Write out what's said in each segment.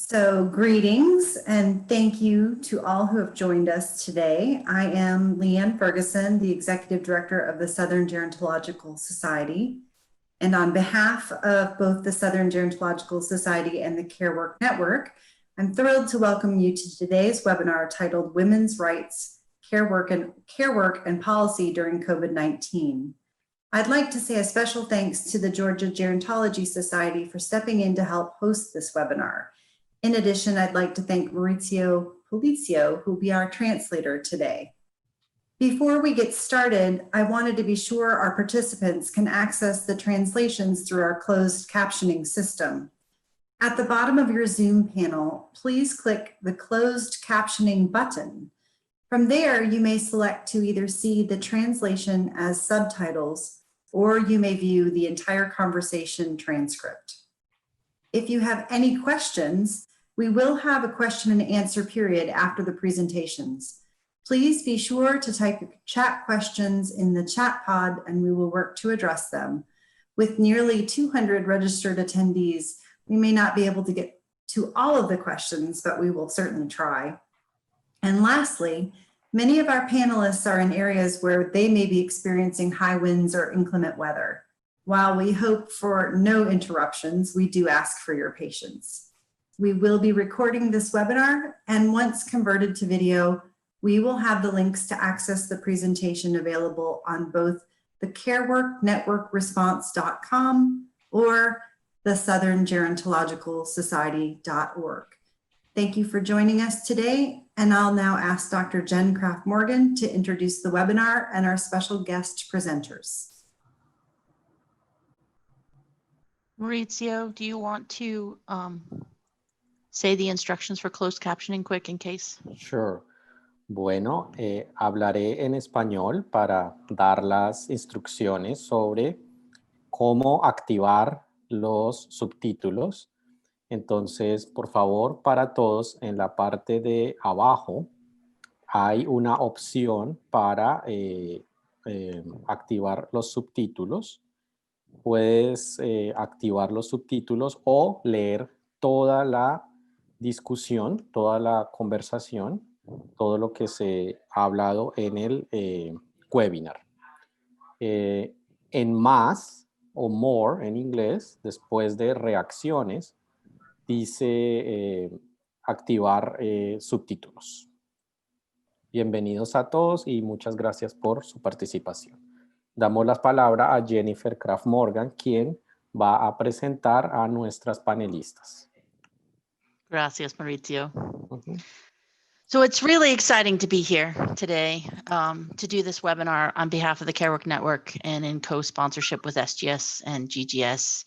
So greetings and thank you to all who have joined us today. I am Leanne Ferguson, the Executive Director of the Southern Gerontological Society. And on behalf of both the Southern Gerontological Society and the CareWork Network, I'm thrilled to welcome you to today's webinar titled Women's Rights, Carework and Policy During COVID-19. I'd like to say a special thanks to the Georgia Gerontology Society for stepping in to help host this webinar. In addition, I'd like to thank Maurizio Polizio, who will be our translator today. Before we get started, I wanted to be sure our participants can access the translations through our closed captioning system. At the bottom of your Zoom panel, please click the closed captioning button. From there, you may select to either see the translation as subtitles, or you may view the entire conversation transcript. If you have any questions, we will have a question and answer period after the presentations. Please be sure to type your chat questions in the chat pod and we will work to address them. With nearly 200 registered attendees, we may not be able to get to all of the questions, but we will certainly try. And lastly, many of our panelists are in areas where they may be experiencing high winds or inclement weather. While we hope for no interruptions, we do ask for your patience. We will be recording this webinar, and once converted to video, we will have the links to access the presentation available on both the CareWork Network Response.com or the Southern Gerontological Society.org. Thank you for joining us today, and I'll now ask Dr. Jen Craft Morgan to introduce the webinar and our special guest presenters. Maurizio, do you want to say the instructions for closed captioning quick in case? Sure. Bueno, hablaré en español para dar las instrucciones sobre cómo activar los subtítulos. Entonces, por favor, para todos, en la parte de abajo hay una opción para activar los subtítulos. Puedes activar los subtítulos o leer toda la discusión, toda la conversación, todo lo que se ha hablado en el webinar. En más o more en inglés, después de reacciones, dice activar subtítulos. Bienvenidos a todos y muchas gracias por su participación. Damos la palabra a Jennifer Craft Morgan, quien va a presentar a nuestras panelistas. Gracias, Maurizio. So it's really exciting to be here today to do this webinar on behalf of the CareWork Network and in co-sponsorship with SGS and GGS,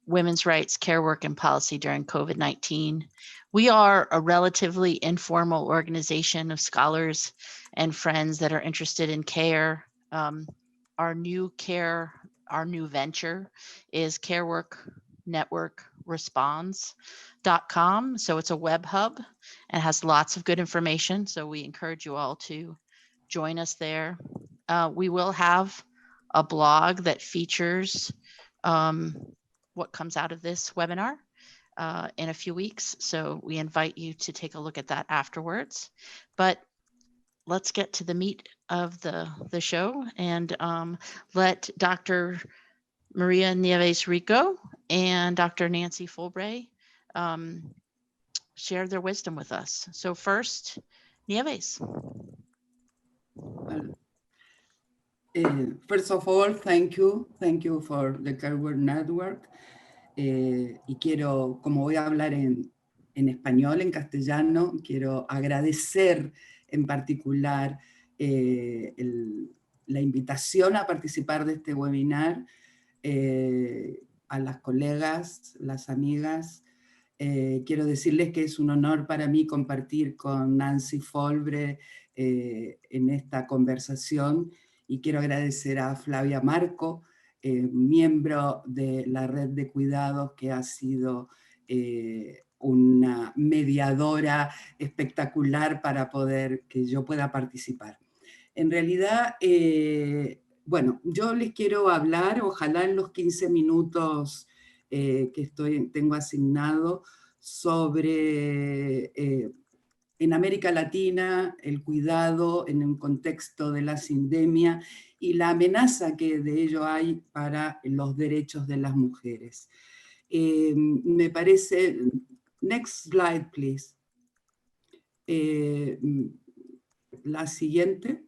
Women's Rights, Carework, and Policy During COVID-19. We are a relatively informal organization of scholars and friends that are interested in care. Our new venture is CareWork Network Response.com. So it's a web hub and has lots of good information. So we encourage you all to join us there. We will have a blog that features what comes out of this webinar in a few weeks. So we invite you to take a look at that afterwards. But let's get to the meat of the show and let Dr. Maria Nieves Rico and Dr. Nancy Fulbray share their wisdom with us. So first, Nieves. Well, first of all, thank you for the CareWork Network. Y quiero, como voy a hablar en español, en castellano, quiero agradecer en particular la invitación a participar de este webinar a las colegas, las amigas. Quiero decirles que es un honor para mí compartir con Nancy Fulbray en esta conversación y quiero agradecer a Flavia Marco, miembro de la red de cuidados que ha sido una mediadora espectacular para que yo pueda participar. En realidad, bueno, yo les quiero hablar, ojalá en los 15 minutos que tengo asignado, sobre, en América Latina, el cuidado en un contexto de la sindemia y la amenaza que de ello hay para los derechos de las mujeres. Me parece, next slide please. La siguiente.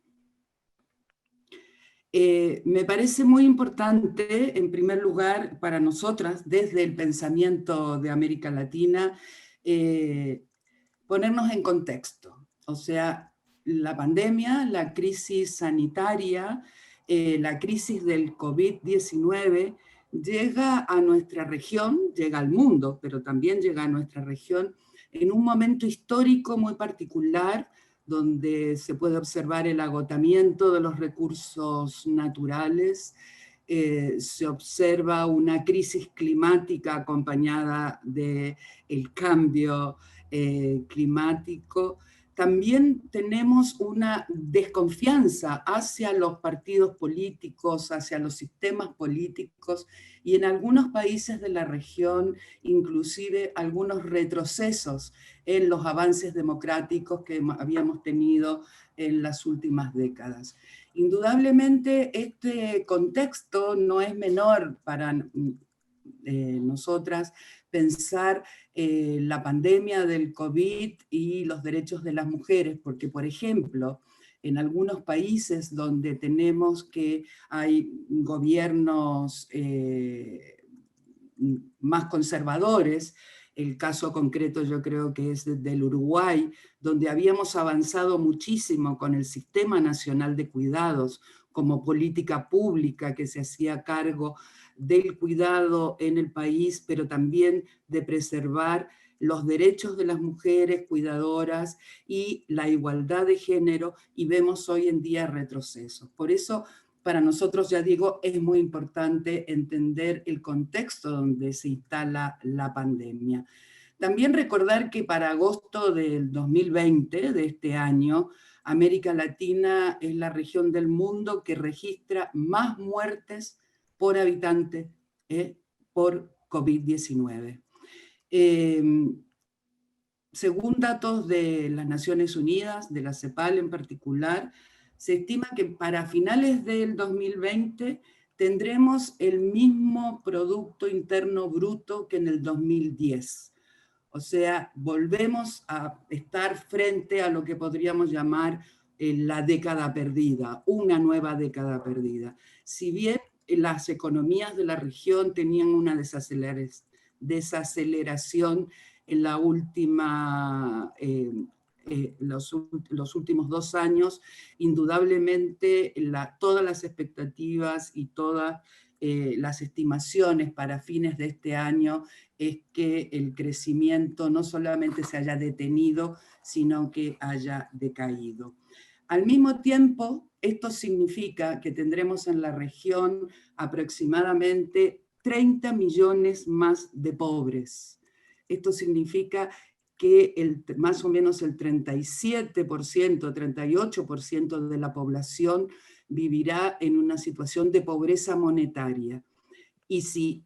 Me parece muy importante, en primer lugar, para nosotras, desde el pensamiento de América Latina, ponernos en contexto. O sea, la pandemia, la crisis sanitaria, la crisis del COVID-19 llega a nuestra región, llega al mundo, pero también llega a nuestra región en un momento histórico muy particular, donde se puede observar el agotamiento de los recursos naturales, se observa una crisis climática acompañada del cambio climático. También tenemos una desconfianza hacia los partidos políticos, hacia los sistemas políticos, y en algunos países de la región, inclusive algunos retrocesos en los avances democráticos que habíamos tenido en las últimas décadas. Indudablemente este contexto no es menor para nosotras pensar la pandemia del COVID y los derechos de las mujeres, porque por ejemplo, en algunos países donde tenemos que hay gobiernos más conservadores, el caso concreto yo creo que es del Uruguay, donde habíamos avanzado muchísimo con el Sistema Nacional de Cuidados como política pública que se hacía cargo del cuidado en el país, pero también de preservar los derechos de las mujeres cuidadoras y la igualdad de género, y vemos hoy en día retrocesos. Por eso, para nosotros, ya digo, es muy importante entender el contexto donde se instala la pandemia. También recordar que para agosto del 2020, de este año, América Latina es la región del mundo que registra más muertes por habitante por COVID-19. Según datos de las Naciones Unidas, de la CEPAL en particular, se estima que para finales del 2020 tendremos el mismo Producto Interno Bruto que en el 2010. O sea, volvemos a estar frente a lo que podríamos llamar la década perdida, una nueva década perdida. Si bien las economías de la región tenían una desaceleración en la última, los últimos 2 años, indudablemente todas las expectativas y todas las estimaciones para fines de este año es que el crecimiento no solamente se haya detenido, sino que haya decaído. Al mismo tiempo, esto significa que tendremos en la región aproximadamente 30 millones más de pobres. Esto significa que más o menos el 37%, 38% de la población vivirá en una situación de pobreza monetaria. Y si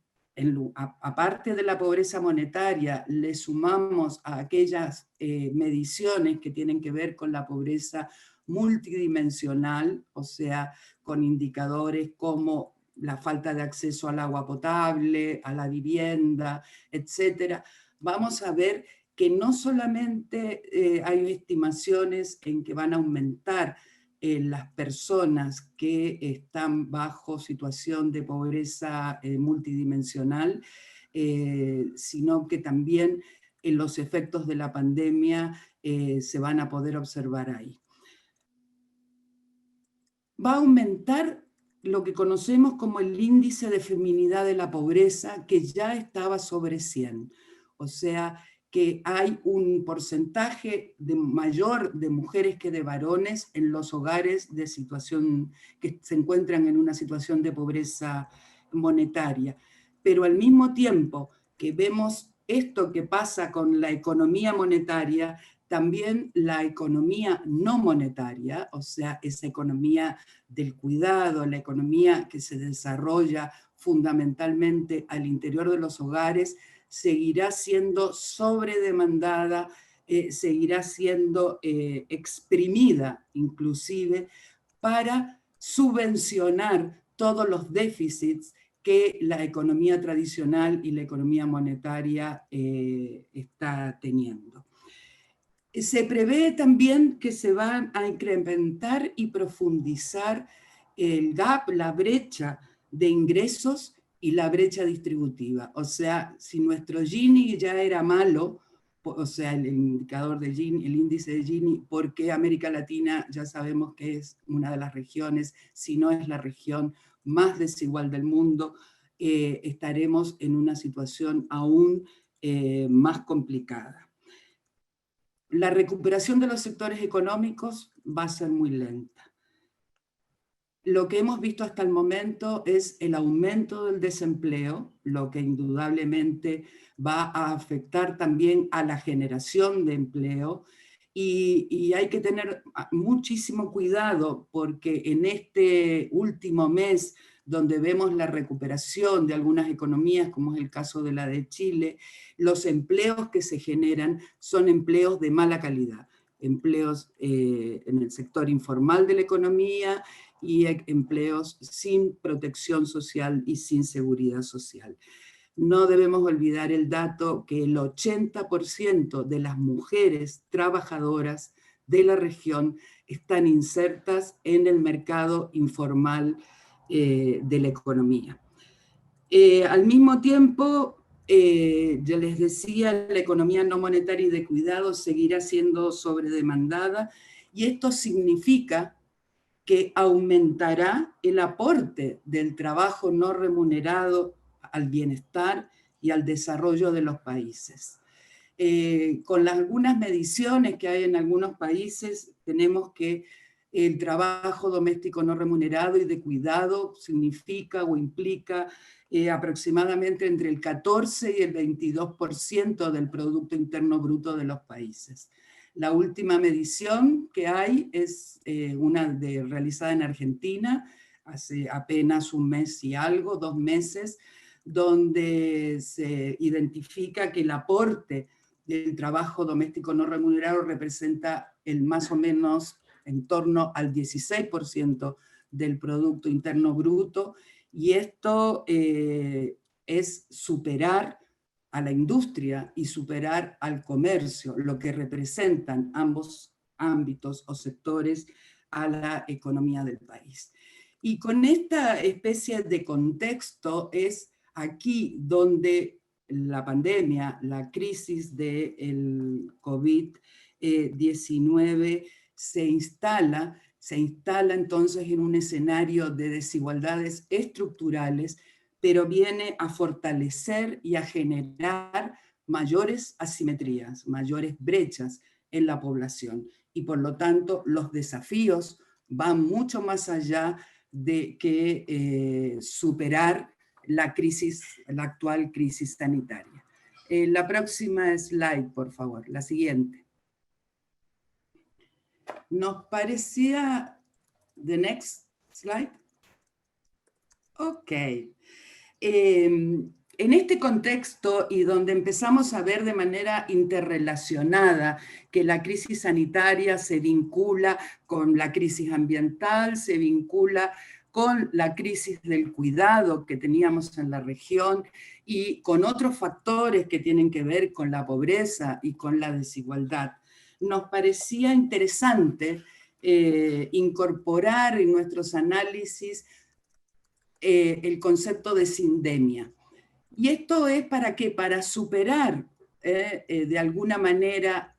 aparte de la pobreza monetaria le sumamos a aquellas mediciones que tienen que ver con la pobreza multidimensional, o sea, con indicadores como la falta de acceso al agua potable, a la vivienda, etcétera, vamos a ver que no solamente hay estimaciones en que van a aumentar las personas que están bajo situación de pobreza multidimensional, sino que también los efectos de la pandemia se van a poder observar ahí. Va a aumentar lo que conocemos como el índice de feminidad de la pobreza, que ya estaba sobre 100. O sea, que hay un porcentaje mayor de mujeres que de varones en los hogares de situación que se encuentran en una situación de pobreza monetaria. Pero al mismo tiempo que vemos esto que pasa con la economía monetaria, también la economía no monetaria, o sea, esa economía del cuidado, la economía que se desarrolla fundamentalmente al interior de los hogares, seguirá siendo sobredemandada, seguirá siendo exprimida inclusive para subvencionar todos los déficits que la economía tradicional y la economía monetaria está teniendo. Se prevé también que se va a incrementar y profundizar el gap, la brecha de ingresos y la brecha distributiva. O sea, si nuestro Gini ya era malo, o sea, el indicador de Gini, el índice de Gini, porque América Latina ya sabemos que es una de las regiones, si no es la región más desigual del mundo, estaremos en una situación aún más complicada. La recuperación de los sectores económicos va a ser muy lenta. Lo que hemos visto hasta el momento es el aumento del desempleo, lo que indudablemente va a afectar también a la generación de empleo, y hay que tener muchísimo cuidado porque en este último mes, donde vemos la recuperación de algunas economías, como es el caso de la de Chile, los empleos que se generan son empleos de mala calidad, empleos en el sector informal de la economía y empleos sin protección social y sin seguridad social. No debemos olvidar el dato que el 80% de las mujeres trabajadoras de la región están insertas en el mercado informal de la economía. Al mismo tiempo, ya les decía, la economía no monetaria y de cuidado seguirá siendo sobredemandada, y esto significa que aumentará el aporte del trabajo no remunerado al bienestar y al desarrollo de los países. Con algunas mediciones que hay en algunos países, tenemos que el trabajo doméstico no remunerado y de cuidado significa o implica aproximadamente entre el 14 y el 22% del Producto Interno Bruto de los países. La última medición que hay es una realizada en Argentina, hace apenas un mes y algo, 2 meses, donde se identifica que el aporte del trabajo doméstico no remunerado representa el más o menos en torno al 16% del Producto Interno Bruto, y esto es superar a la industria y superar al comercio, lo que representan ambos ámbitos o sectores a la economía del país. Y con esta especie de contexto es aquí donde la pandemia, la crisis del COVID-19 se instala entonces en un escenario de desigualdades estructurales, pero viene a fortalecer y a generar mayores asimetrías, mayores brechas en la población. Y por lo tanto, los desafíos van mucho más allá de que superar la actual crisis sanitaria. La próxima slide, por favor, la siguiente. Nos parecía... The next slide. Ok. En este contexto y donde empezamos a ver de manera interrelacionada que la crisis sanitaria se vincula con la crisis ambiental, se vincula con la crisis del cuidado que teníamos en la región y con otros factores que tienen que ver con la pobreza y con la desigualdad, nos parecía interesante incorporar en nuestros análisis el concepto de sindemia. Y esto es para qué? Para superar de alguna manera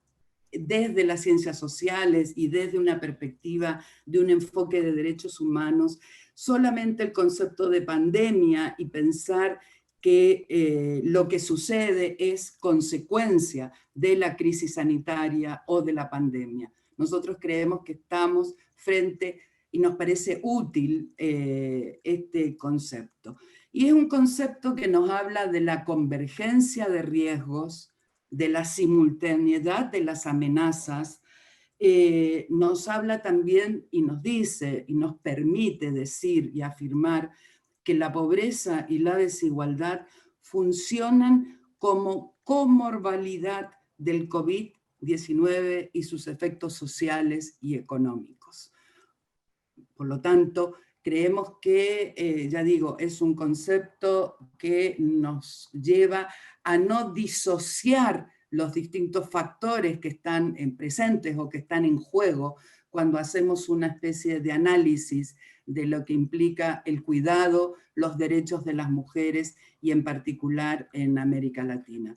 desde las ciencias sociales y desde una perspectiva de un enfoque de derechos humanos, solamente el concepto de pandemia y pensar que lo que sucede es consecuencia de la crisis sanitaria o de la pandemia. Nosotros creemos que estamos frente, y nos parece útil este concepto. Y es un concepto que nos habla de la convergencia de riesgos, de la simultaneidad de las amenazas, nos habla también y nos dice y nos permite decir y afirmar que la pobreza y la desigualdad funcionan como comorbilidad del COVID-19 y sus efectos sociales y económicos. Por lo tanto, creemos que, ya digo, es un concepto que nos lleva a no disociar los distintos factores que están presentes o que están en juego cuando hacemos una especie de análisis de lo que implica el cuidado, los derechos de las mujeres y en particular en América Latina.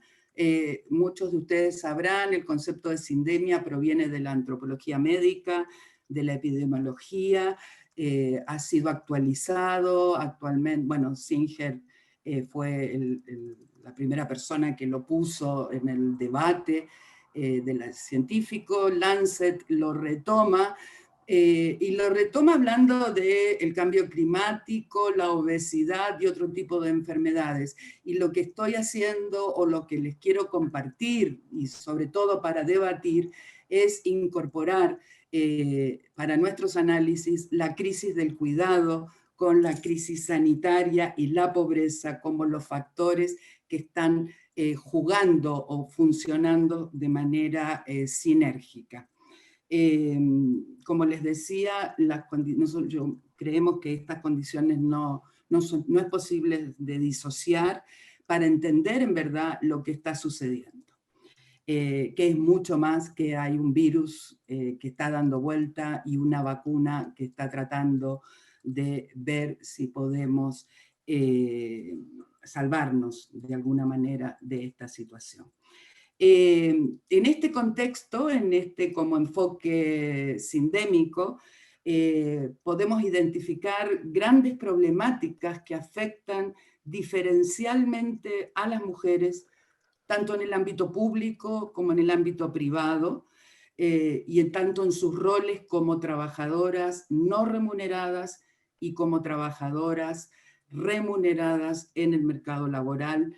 Muchos de ustedes sabrán, el concepto de sindemia proviene de la antropología médica, de la epidemiología, ha sido actualizado actualmente. Bueno, Singer fue la primera persona que lo puso en el debate del científico. Lancet lo retoma, y lo retoma hablando del cambio climático, la obesidad y otro tipo de enfermedades. Y lo que estoy haciendo, o lo que les quiero compartir, y sobre todo para debatir, es incorporar para nuestros análisis la crisis del cuidado con la crisis sanitaria y la pobreza como los factores que están jugando o funcionando de manera sinérgica. Como les decía, nosotros creemos que estas condiciones no es posible de disociar para entender en verdad lo que está sucediendo. Que es mucho más que hay un virus que está dando vuelta y una vacuna que está tratando de ver si podemos salvarnos de alguna manera de esta situación. En este contexto, como enfoque sindémico, podemos identificar grandes problemáticas que afectan diferencialmente a las mujeres, tanto en el ámbito público como en el ámbito privado, y tanto en sus roles como trabajadoras no remuneradas y como trabajadoras remuneradas en el mercado laboral,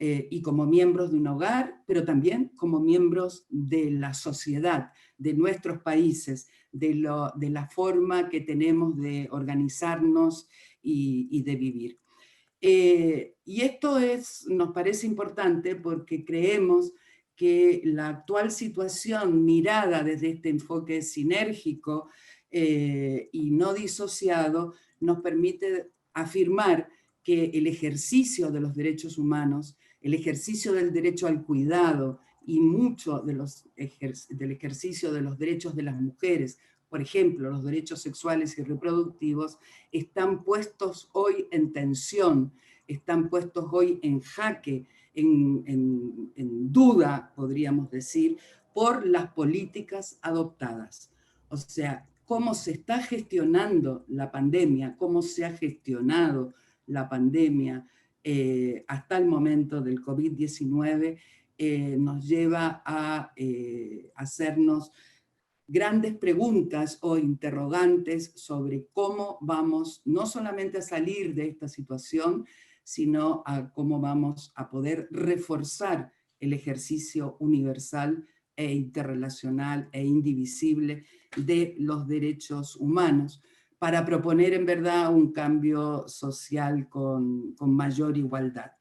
y como miembros de un hogar, pero también como miembros de la sociedad, de nuestros países, de la forma que tenemos de organizarnos y de vivir. Y esto nos parece importante porque creemos que la actual situación mirada desde este enfoque sinérgico y no disociado nos permite afirmar que el ejercicio de los derechos humanos, el ejercicio del derecho al cuidado y mucho del ejercicio de los derechos de las mujeres, por ejemplo, los derechos sexuales y reproductivos, están puestos hoy en tensión, están puestos hoy en jaque, en duda, podríamos decir, por las políticas adoptadas. O sea, cómo se está gestionando la pandemia, cómo se ha gestionado la pandemia hasta el momento del COVID-19, nos lleva a hacernos grandes preguntas o interrogantes sobre cómo vamos no solamente a salir de esta situación, sino a cómo vamos a poder reforzar el ejercicio universal e interrelacional e indivisible de los derechos humanos, para proponer en verdad un cambio social con mayor igualdad.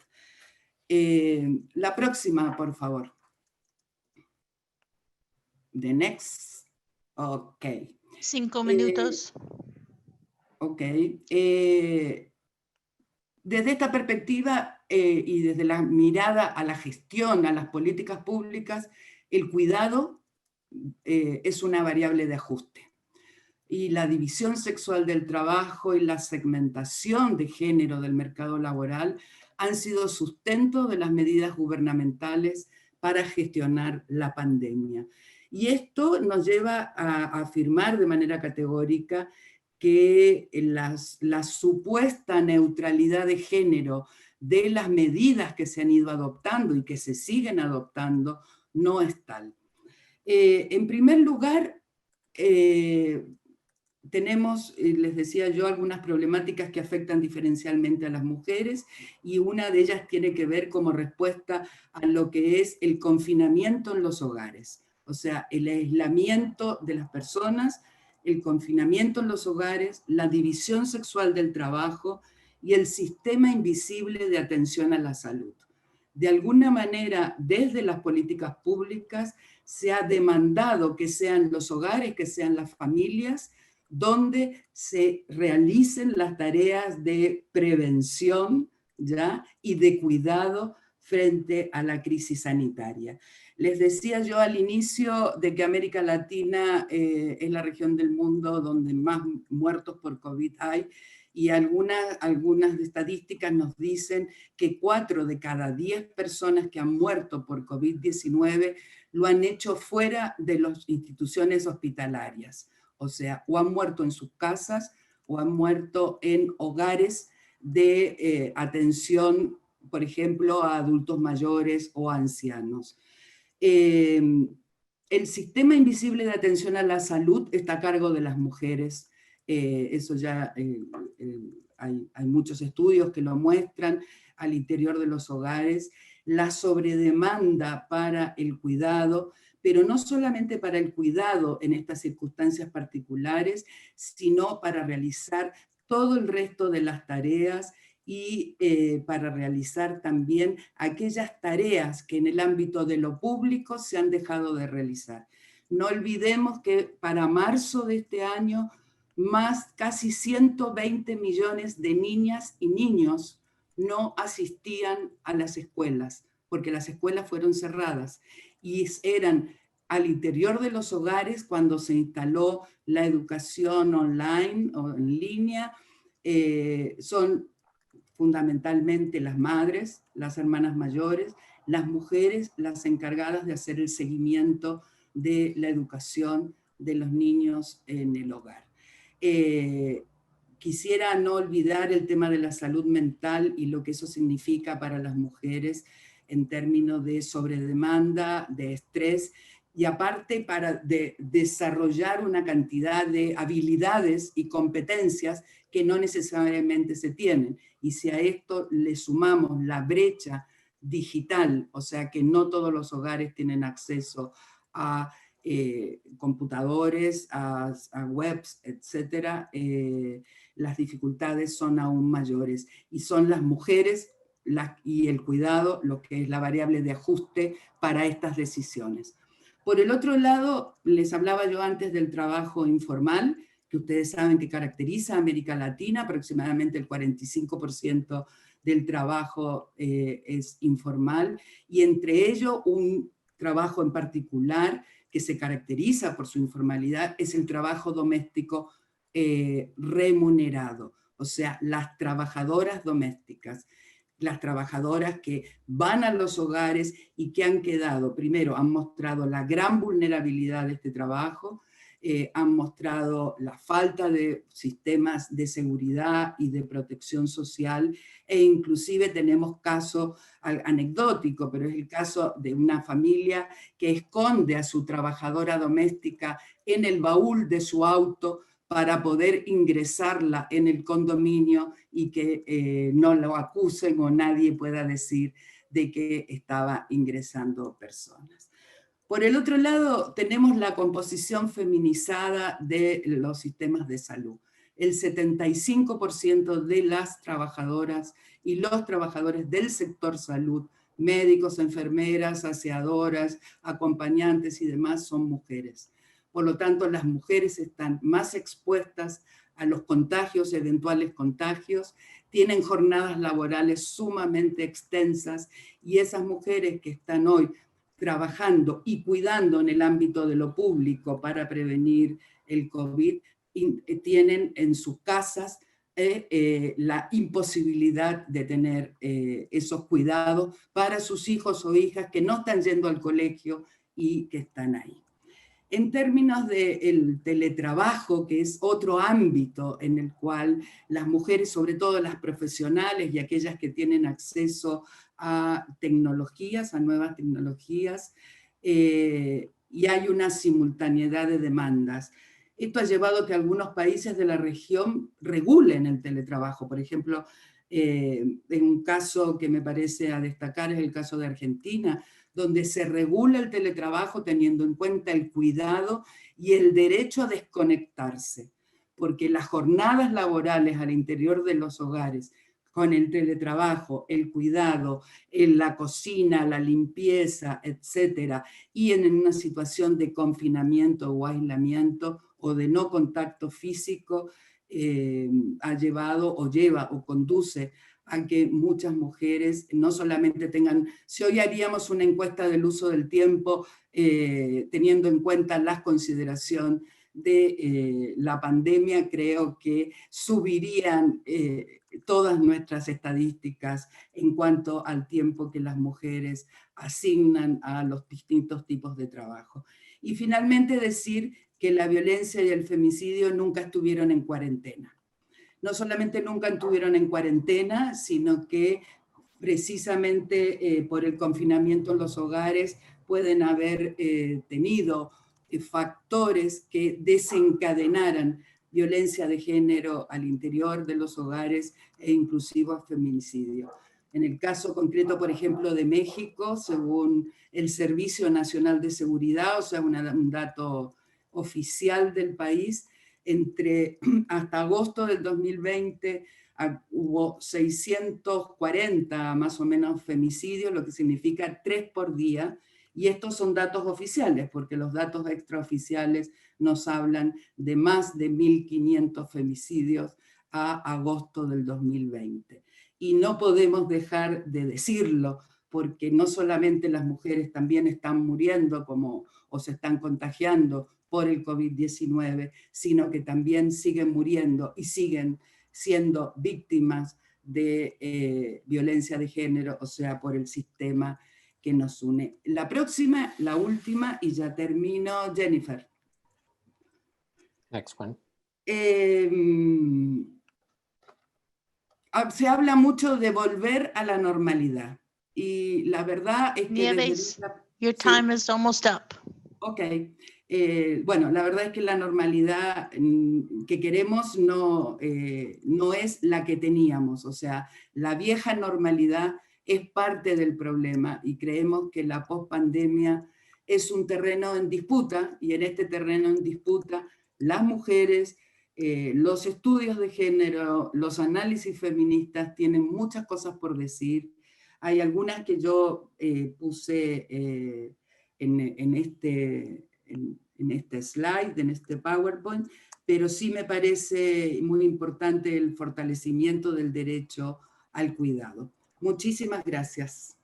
La próxima, por favor. The next. Ok. 5 minutos. Ok. Desde esta perspectiva y desde la mirada a la gestión, a las políticas públicas, el cuidado es una variable de ajuste. Y la división sexual del trabajo y la segmentación de género del mercado laboral han sido sustento de las medidas gubernamentales para gestionar la pandemia. Y esto nos lleva a afirmar de manera categórica que la supuesta neutralidad de género de las medidas que se han ido adoptando y que se siguen adoptando no es tal. En primer lugar, tenemos, les decía yo, algunas problemáticas que afectan diferencialmente a las mujeres, y una de ellas tiene que ver como respuesta a lo que es el confinamiento en los hogares. O sea, el aislamiento de las personas, el confinamiento en los hogares, la división sexual del trabajo y el sistema invisible de atención a la salud. de alguna manera desde las políticas públicas se ha demandado que sean los hogares, que sean las familias, donde se realicen las tareas de prevención, ¿ya? Y de cuidado frente a la crisis sanitaria. Les decía yo al inicio de que América Latina es la región del mundo donde más muertos por COVID hay, y algunas estadísticas nos dicen que 4 de cada 10 personas que han muerto por COVID-19 lo han hecho fuera de las instituciones hospitalarias. O sea, o han muerto en sus casas o han muerto en hogares de atención, por ejemplo, a adultos mayores o ancianos. El sistema invisible de atención a la salud está a cargo de las mujeres. Eso ya hay muchos estudios que lo muestran al interior de los hogares. La sobredemanda para el cuidado, pero no solamente para el cuidado en estas circunstancias particulares, sino para realizar todo el resto de las tareas y para realizar también aquellas tareas que en el ámbito de lo público se han dejado de realizar. No olvidemos que para marzo de este año, casi 120 millones de niñas y niños no asistían a las escuelas, porque las escuelas fueron cerradas y eran al interior de los hogares cuando se instaló la educación online o en línea. Son fundamentalmente las madres, las hermanas mayores, las mujeres, las encargadas de hacer el seguimiento de la educación de los niños en el hogar. Quisiera no olvidar el tema de la salud mental y lo que eso significa para las mujeres en términos de sobredemanda, de estrés, y aparte para desarrollar una cantidad de habilidades y competencias que no necesariamente se tienen. Y si a esto le sumamos la brecha digital, o sea que no todos los hogares tienen acceso a computadores, a webs, etcétera, las dificultades son aún mayores. Y son las mujeres y el cuidado lo que es la variable de ajuste para estas decisiones. Por el otro lado, les hablaba yo antes del trabajo informal, que ustedes saben que caracteriza a América Latina, aproximadamente el 45% del trabajo es informal, y entre ello un trabajo en particular que se caracteriza por su informalidad es el trabajo doméstico remunerado, o sea, las trabajadoras domésticas. Las trabajadoras que van a los hogares y que han quedado, primero, han mostrado la gran vulnerabilidad de este trabajo, han mostrado la falta de sistemas de seguridad y de protección social, e inclusive tenemos caso anecdótico, pero es el caso de una familia que esconde a su trabajadora doméstica en el baúl de su auto para poder ingresarla en el condominio y que no lo acusen o nadie pueda decir de que estaba ingresando personas. Por el otro lado, tenemos la composición feminizada de los sistemas de salud. El 75% de las trabajadoras y los trabajadores del sector salud, médicos, enfermeras, aseadoras, acompañantes y demás, son mujeres. Por lo tanto, las mujeres están más expuestas a los contagios, eventuales contagios, tienen jornadas laborales sumamente extensas, y esas mujeres que están hoy trabajando y cuidando en el ámbito de lo público para prevenir el COVID, tienen en sus casas la imposibilidad de tener esos cuidados para sus hijos o hijas que no están yendo al colegio y que están ahí. En términos del teletrabajo, que es otro ámbito en el cual las mujeres, sobre todo las profesionales y aquellas que tienen acceso a tecnologías, a nuevas tecnologías, y hay una simultaneidad de demandas. Esto ha llevado a que algunos países de la región regulen el teletrabajo. Por ejemplo, en un caso que me parece a destacar es el caso de Argentina, donde se regula el teletrabajo teniendo en cuenta el cuidado y el derecho a desconectarse, porque las jornadas laborales al interior de los hogares, con el teletrabajo, el cuidado, en la cocina, la limpieza, etcétera, y en una situación de confinamiento o aislamiento o de no contacto físico, ha llevado o lleva o conduce a que muchas mujeres no solamente tengan, si hoy haríamos una encuesta del uso del tiempo, teniendo en cuenta las consideraciones de la pandemia, creo que subirían todas nuestras estadísticas en cuanto al tiempo que las mujeres asignan a los distintos tipos de trabajo. Y finalmente decir que la violencia y el femicidio nunca estuvieron en cuarentena. No solamente nunca estuvieron en cuarentena, sino que precisamente por el confinamiento en los hogares pueden haber tenido factores que desencadenaran violencia de género al interior de los hogares e inclusive feminicidio. En el caso concreto, por ejemplo, de México, según el Servicio Nacional de Seguridad, o sea, un dato oficial del país, hasta agosto del 2020 hubo 640 más o menos femicidios, lo que significa 3 por día, y estos son datos oficiales, porque los datos extraoficiales nos hablan de más de 1.500 femicidios a agosto del 2020. Y no podemos dejar de decirlo, porque no solamente las mujeres también están muriendo o se están contagiando por el COVID-19, sino que también siguen muriendo y siguen siendo víctimas de violencia de género, o sea, por el sistema que nos une. La próxima, la última, y ya termino, Jennifer. Next one. Se habla mucho de volver a la normalidad, y la verdad es que... Nieves, your time is almost up. Ok. Bueno, la verdad es que la normalidad que queremos no es la que teníamos, o sea, la vieja normalidad es parte del problema y creemos que la pospandemia es un terreno en disputa, y en este terreno en disputa las mujeres, los estudios de género, los análisis feministas tienen muchas cosas por decir. Hay algunas que yo puse en este slide, en este PowerPoint, pero sí me parece muy importante el fortalecimiento del derecho al cuidado. Muchísimas gracias.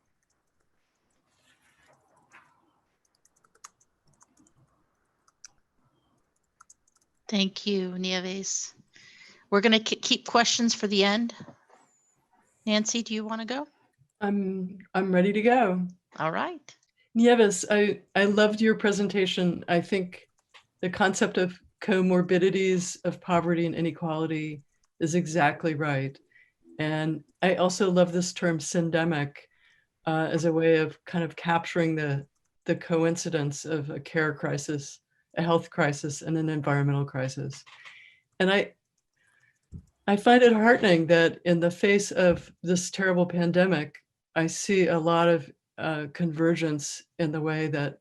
Thank you, Nieves. We're going to keep questions for the end. Nancy, do you want to go? I'm ready to go. All right. Nieves, I loved your presentation. I think the concept of comorbidities of poverty and inequality is exactly right. And I also love this term syndemic as a way of kind of capturing the coincidence of a care crisis, a health crisis, and an environmental crisis. And I find it heartening that in the face of this terrible pandemic, I see a lot of convergence in the way that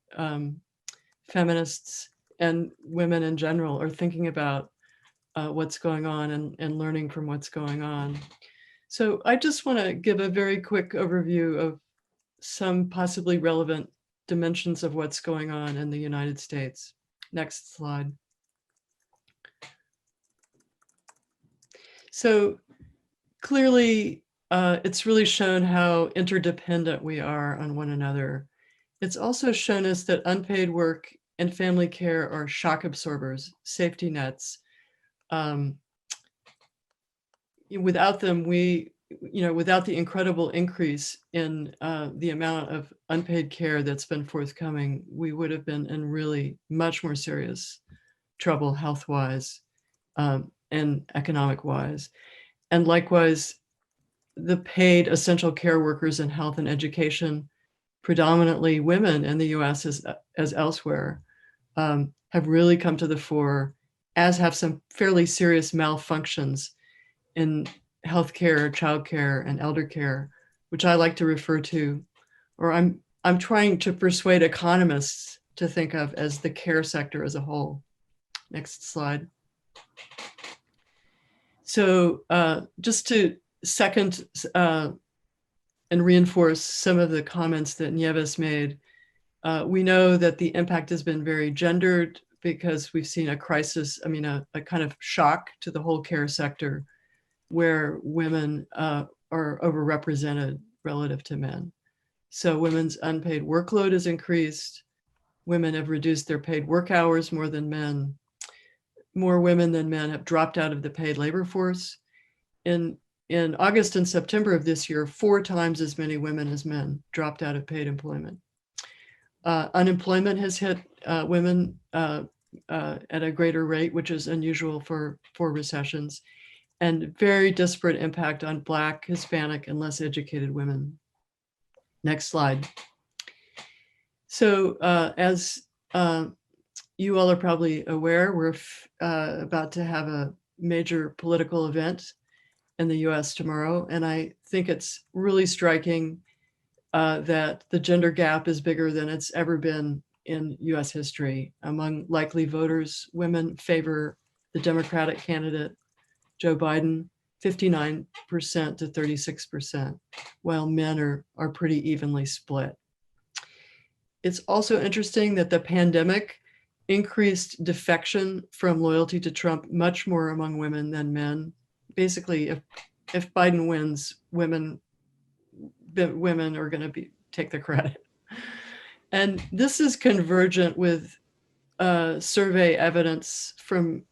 feminists and women in general are thinking about what's going on and learning from what's going on. So I just want to give a very quick overview of some possibly relevant dimensions of what's going on in the United States. Next slide. So clearly, it's really shown how interdependent we are on one another. It's also shown us that unpaid work and family care are shock absorbers, safety nets. Without them, without the incredible increase in the amount of unpaid care that's been forthcoming, we would have been in really much more serious trouble health-wise and economic-wise. And likewise, the paid essential care workers in health and education, predominantly women in the US as elsewhere, have really come to the fore, as have some fairly serious malfunctions in healthcare, childcare, and elder care, which I like to refer to, or I'm trying to persuade economists to think of as the care sector as a whole. Next slide. So just to second, and reinforce some of the comments that Nieves made. We know that the impact has been very gendered because we've seen a crisis, I mean, a kind of shock to the whole care sector where women are overrepresented relative to men. So women's unpaid workload has increased. Women have reduced their paid work hours more than men. More women than men have dropped out of the paid labor force. In August and September of this year, 4 times as many women as men dropped out of paid employment. Unemployment has hit women at a greater rate, which is unusual for recessions, and very disparate impact on Black, Hispanic, and less educated women. Next slide. So as you all are probably aware, we're about to have a major political event in the US tomorrow. And I think it's really striking that the gender gap is bigger than it's ever been in US history. Among likely voters, women favor the Democratic candidate, Joe Biden, 59% to 36%, while men are pretty evenly split. It's also interesting that the pandemic increased defection from loyalty to Trump much more among women than men. Basically, if Biden wins, women are going to take the credit. And this is convergent with survey evidence from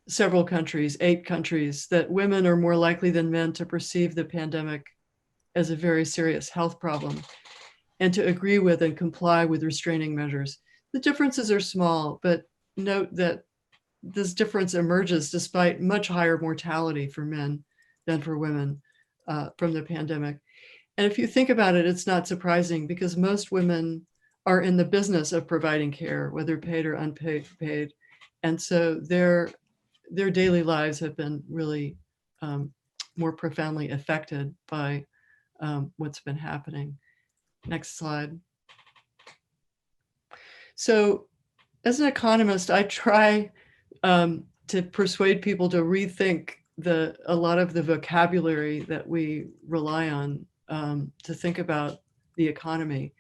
several countries, 8 countries, that women are more likely than men to perceive the pandemic as a very serious health problem and to agree with and comply with restraining measures. The differences are small, but note that this difference emerges despite much higher mortality for men than for women from the pandemic. And if you think about it, it's not surprising because most women are in the business of providing care, whether paid or unpaid. And so their daily lives have been really more profoundly affected by what's been happening. Next slide. So as an economist, I try to persuade people to rethink a lot of the vocabulary that we rely on to think about the economy.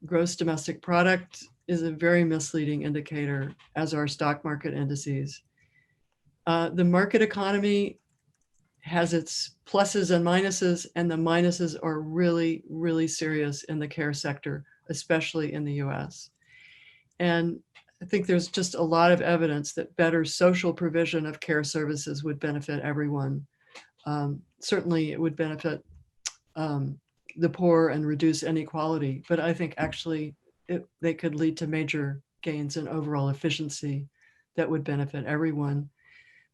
Gross domestic product is a very misleading indicator, as are stock market indices. The market economy has its pluses and minuses, and the minuses are really, really serious in the care sector, especially in the US. And I think there's just a lot of evidence that better social provision of care services would benefit everyone. Certainly it would benefit the poor and reduce inequality, but I think actually they could lead to major gains in overall efficiency that would benefit everyone.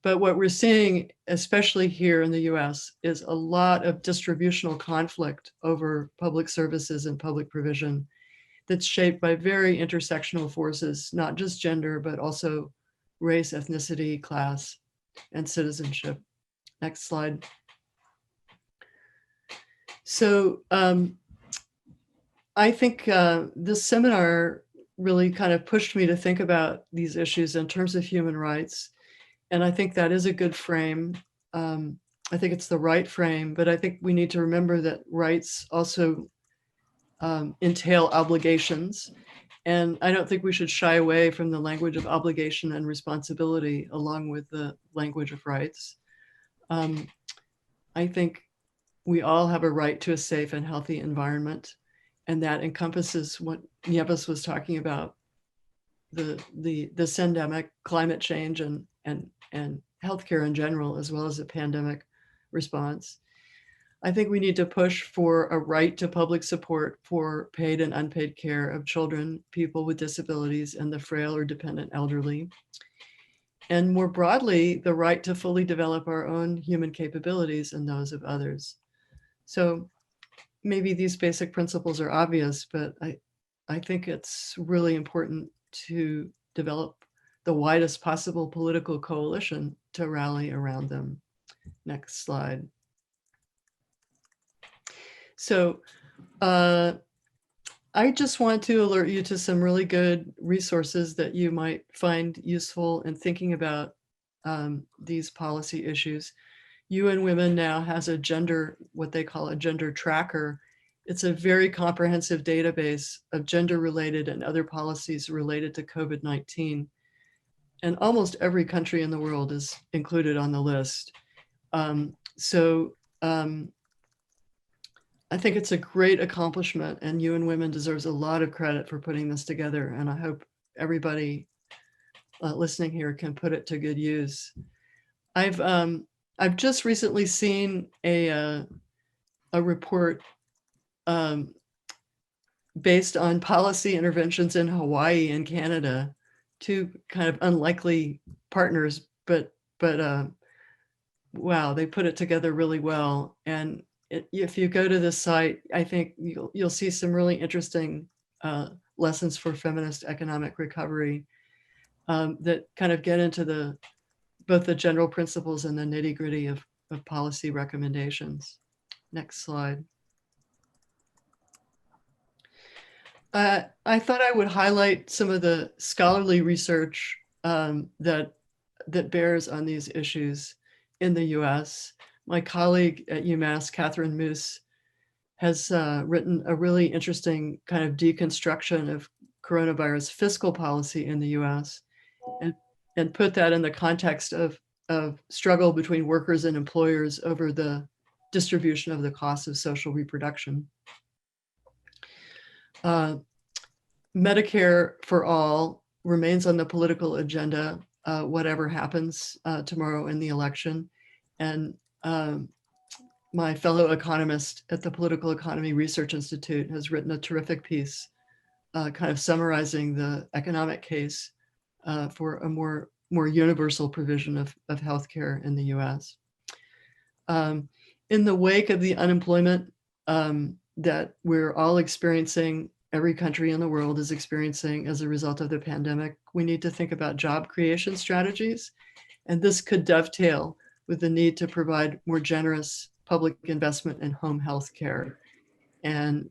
But what we're seeing, especially here in the US, is a lot of distributional conflict over public services and public provision that's shaped by very intersectional forces, not just gender, but also race, ethnicity, class, and citizenship. Next slide. So I think this seminar really kind of pushed me to think about these issues in terms of human rights. And I think that is a good frame. I think it's the right frame, but I think we need to remember that rights also entail obligations. And I don't think we should shy away from the language of obligation and responsibility along with the language of rights. I think we all have a right to a safe and healthy environment. And that encompasses what Nieves was talking about, the syndemic, climate change, and healthcare in general, as well as the pandemic response. I think we need to push for a right to public support for paid and unpaid care of children, people with disabilities, and the frail or dependent elderly. And more broadly, the right to fully develop our own human capabilities and those of others. So maybe these basic principles are obvious, but I think it's really important to develop the widest possible political coalition to rally around them. Next slide. So I just want to alert you to some really good resources that you might find useful in thinking about these policy issues. UN Women now has a gender, what they call a gender tracker. It's a very comprehensive database of gender-related and other policies related to COVID-19. And almost every country in the world is included on the list. I think it's a great accomplishment, and UN Women deserves a lot of credit for putting this together. And I hope everybody listening here can put it to good use. I've just recently seen a report based on policy interventions in Hawaii and Canada, two kind of unlikely partners, but wow, they put it together really well. And if you go to the site, I think you'll see some really interesting lessons for feminist economic recovery that kind of get into both the general principles and the nitty gritty of policy recommendations. Next slide. I thought I would highlight some of the scholarly research that bears on these issues in the US. My colleague at UMass, Catherine Moose, has written a really interesting kind of deconstruction of coronavirus fiscal policy in the US and put that in the context of struggle between workers and employers over the distribution of the cost of social reproduction. Medicare for all remains on the political agenda, whatever happens tomorrow in the election. And my fellow economist at the Political Economy Research Institute has written a terrific piece kind of summarizing the economic case for a more universal provision of healthcare in the US. In the wake of the unemployment that we're all experiencing, every country in the world is experiencing as a result of the pandemic, we need to think about job creation strategies. And this could dovetail with the need to provide more generous public investment in home health care. And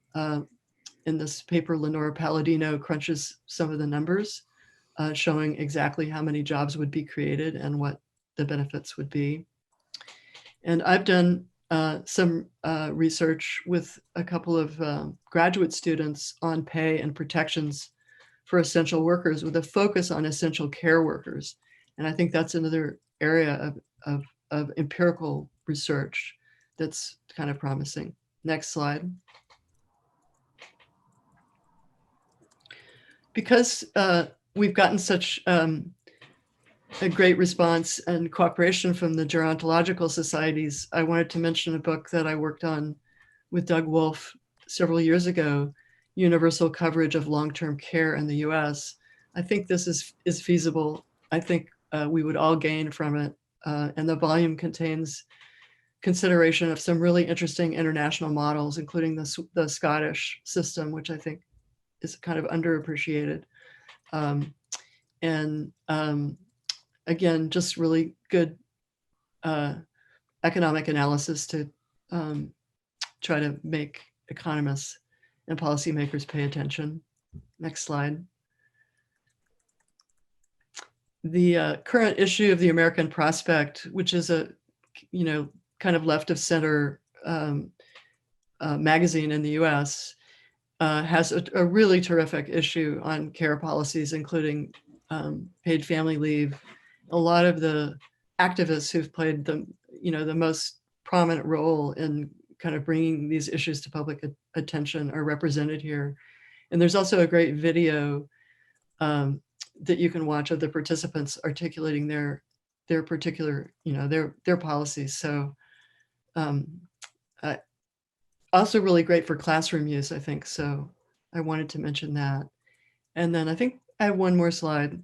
in this paper, Lenora Palladino crunches some of the numbers, showing exactly how many jobs would be created and what the benefits would be. And I've done some research with a couple of graduate students on pay and protections for essential workers with a focus on essential care workers. And I think that's another area of empirical research that's kind of promising. Next slide. Because we've gotten such a great response and cooperation from the gerontological societies, I wanted to mention a book that I worked on with Doug Wolf several years ago, Universal Coverage of Long-Term Care in the US. I think this is feasible. I think we would all gain from it. And the volume contains consideration of some really interesting international models, including the Scottish system, which I think is kind of underappreciated. Again, just really good economic analysis to try to make economists and policymakers pay attention. Next slide. The current issue of the American Prospect, which is a, kind of left of center magazine in the US, has a really terrific issue on care policies, including paid family leave. A lot of the activists who've played the most prominent role in kind of bringing these issues to public attention are represented here. And there's also a great video that you can watch of the participants articulating their particular, their policies. So also really great for classroom use, I think. So I wanted to mention that. And then I think I have one more slide.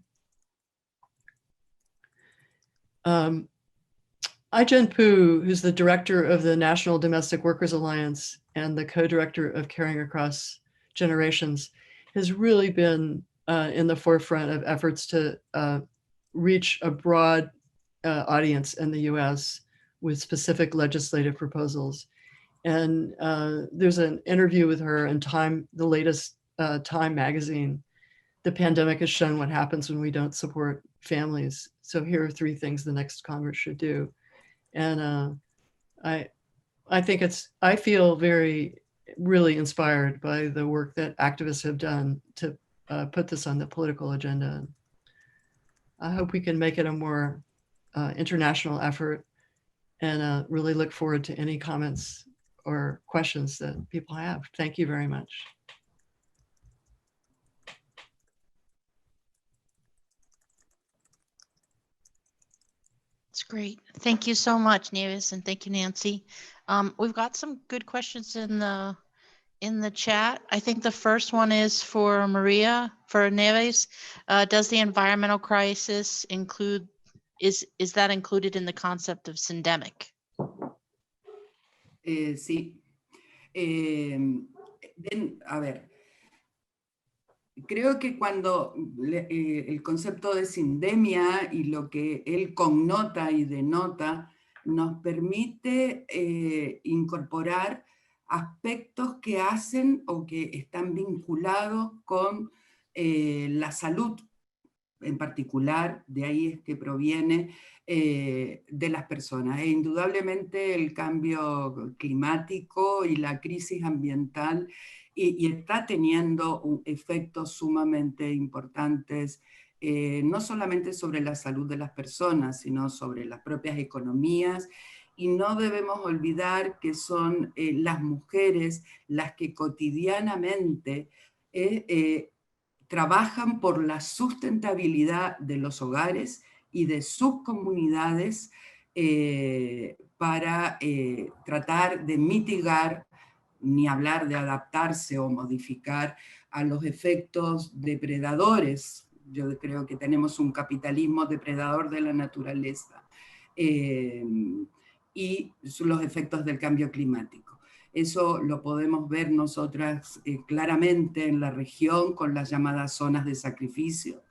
Ai-jen Poo, who's the director of the National Domestic Workers Alliance and the co-director of Caring Across Generations, has really been in the forefront of efforts to reach a broad audience in the US with specific legislative proposals. And there's an interview with her in Time, the latest Time magazine. The pandemic has shown what happens when we don't support families. So here are 3 things the next Congress should do. And I feel really inspired by the work that activists have done to put this on the political agenda. I hope we can make it a more international effort, and really look forward to any comments or questions that people have. Thank you very much. It's great. Thank you so much, Nieves, and thank you, Nancy. We've got some good questions in the chat. I think the first one is for Maria, for Nieves. Does the environmental crisis is that included in the concept of syndemic? Sí. A ver, creo que cuando el concepto de sindemia y lo que él connota y denota nos permite incorporar aspectos que hacen o que están vinculados con la salud en particular, de ahí es que proviene de las personas. E indudablemente el cambio climático y la crisis ambiental y está teniendo efectos sumamente importantes, no solamente sobre la salud de las personas, sino sobre las propias economías. Y no debemos olvidar que son las mujeres las que cotidianamente trabajan por la sustentabilidad de los hogares y de sus comunidades para tratar de mitigar, ni hablar de adaptarse o modificar a los efectos depredadores. Yo creo que tenemos un capitalismo depredador de la naturaleza y los efectos del cambio climático. Eso lo podemos ver nosotras claramente en la región con las llamadas zonas de sacrificio,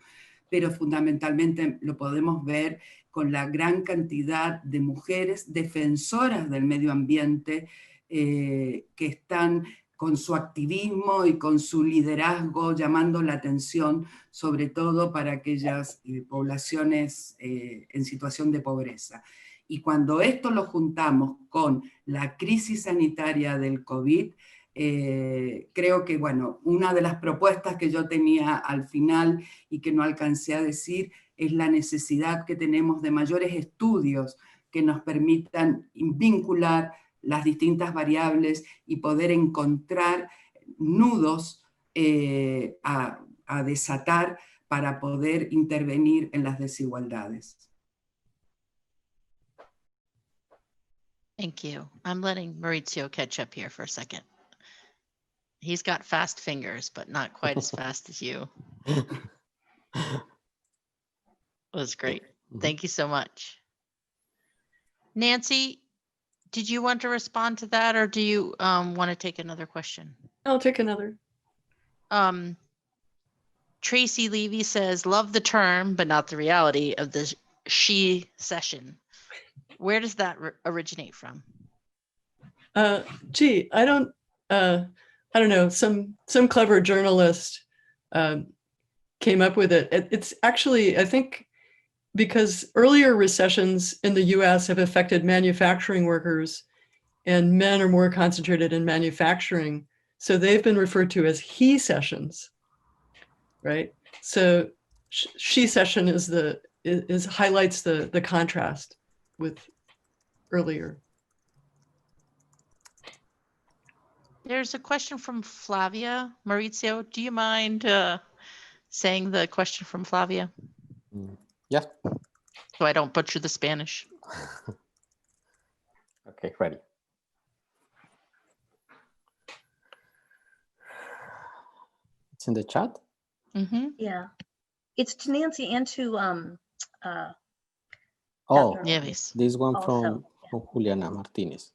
pero fundamentalmente lo podemos ver con la gran cantidad de mujeres defensoras del medio ambiente que están con su activismo y con su liderazgo llamando la atención, sobre todo para aquellas poblaciones en situación de pobreza. Y cuando esto lo juntamos con la crisis sanitaria del COVID, creo que, bueno, una de las propuestas que yo tenía al final y que no alcancé a decir es la necesidad que tenemos de mayores estudios que nos permitan vincular las distintas variables y poder encontrar nudos a desatar para poder intervenir en las desigualdades. Thank you. I'm letting Maurizio catch up here for a second. He's got fast fingers, but not quite as fast as you. That was great. Thank you so much. Nancy, did you want to respond to that, or do you want to take another question? I'll take another. Tracy Levy says, love the term, but not the reality of the she session. Where does that originate from? Gee, I don't know. Some clever journalist came up with it. It's actually, I think, because earlier recessions in the US have affected manufacturing workers, and men are more concentrated in manufacturing. So they've been referred to as he sessions, right? So she session highlights the contrast with earlier. There's a question from Flavia. Maurizio, do you mind saying the question from Flavia? Yes. So I don't butcher the Spanish. Okay, ready. It's in the chat? Mm-hmm. Yeah, it's to Nancy and to Oh, Dr. Nieves. this one Also, from Juliana Martinez.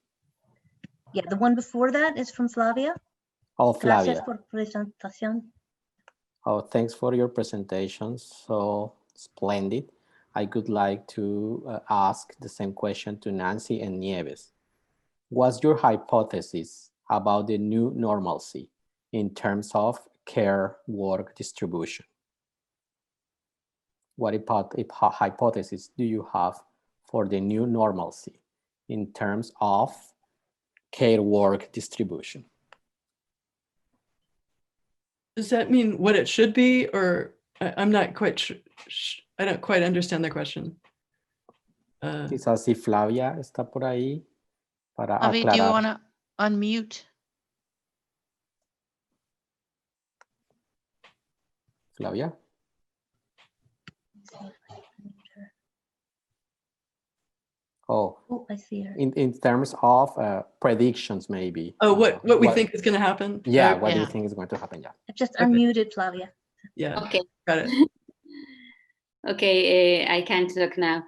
Yeah, the one before that is from Flavia. Oh, Gracias Flavia. por presentación. Oh, thanks for your presentation. So splendid. I would like to ask the same question to Nancy and Nieves. What's your hypothesis about the new normalcy in terms of care work distribution? What hypothesis do you have for the new normalcy in terms of care work distribution. Does that mean what it should be, or I'm not quite sure. I don't quite understand the question. Quizás si Flavia está por ahí para Avi, do you aclarar. want to unmute? Flavia. Oh, Oh, I see her. in terms of predictions, maybe. Oh, what we think is going to happen? Yeah, what do you Yeah. think is going to happen? Yeah. I've just Okay. unmuted Flavia. Yeah, Okay, got it. okay, I can talk now.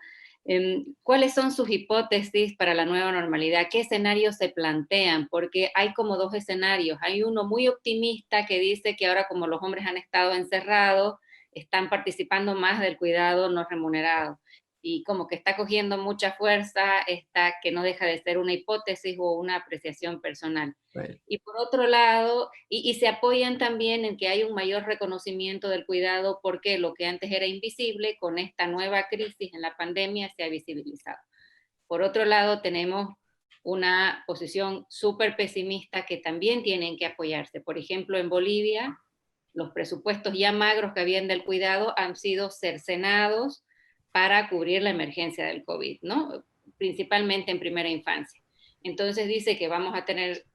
¿Cuáles son sus hipótesis para la nueva normalidad? ¿Qué escenarios se plantean? Porque hay como dos escenarios. Hay uno muy optimista que dice que ahora como los hombres han estado encerrados, están participando más del cuidado no remunerado. Y como que está cogiendo mucha fuerza, está que no deja de ser una hipótesis o una apreciación personal. Right. Y por otro lado, y se apoyan también en que hay un mayor reconocimiento del cuidado porque lo que antes era invisible, con esta nueva crisis en la pandemia se ha visibilizado. Por otro lado, tenemos una posición súper pesimista que también tienen que apoyarse. Por ejemplo, en Bolivia, los presupuestos ya magros que habían del cuidado han sido cercenados para cubrir la emergencia del COVID, ¿no? Principalmente en primera infancia. Entonces dice que vamos a tener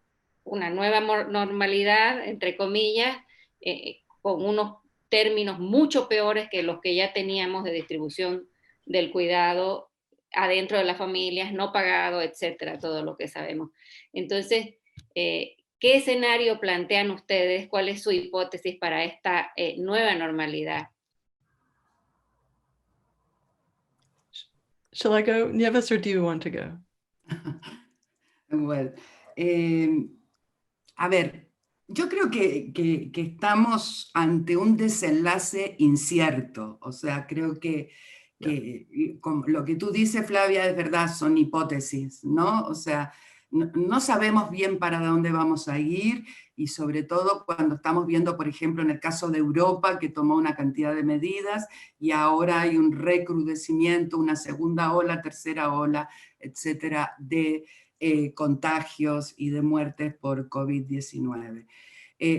una nueva normalidad, entre comillas, con unos términos mucho peores que los que ya teníamos de distribución del cuidado adentro de las familias, no pagado, etcétera, todo lo que sabemos. Entonces, ¿qué escenario plantean ustedes? ¿Cuál es su hipótesis para esta nueva normalidad? Shall I go, Nieves, or do you want to go? Well, a ver, yo creo que estamos ante un desenlace incierto. O sea, creo que como lo que tú dices, Flavia, es verdad, son hipótesis, ¿no? O sea, no sabemos bien para dónde vamos a ir, y sobre todo cuando estamos viendo, por ejemplo, en el caso de Europa, que tomó una cantidad de medidas y ahora hay un recrudecimiento, una segunda ola, tercera ola, etcétera, de contagios y de muertes por COVID-19.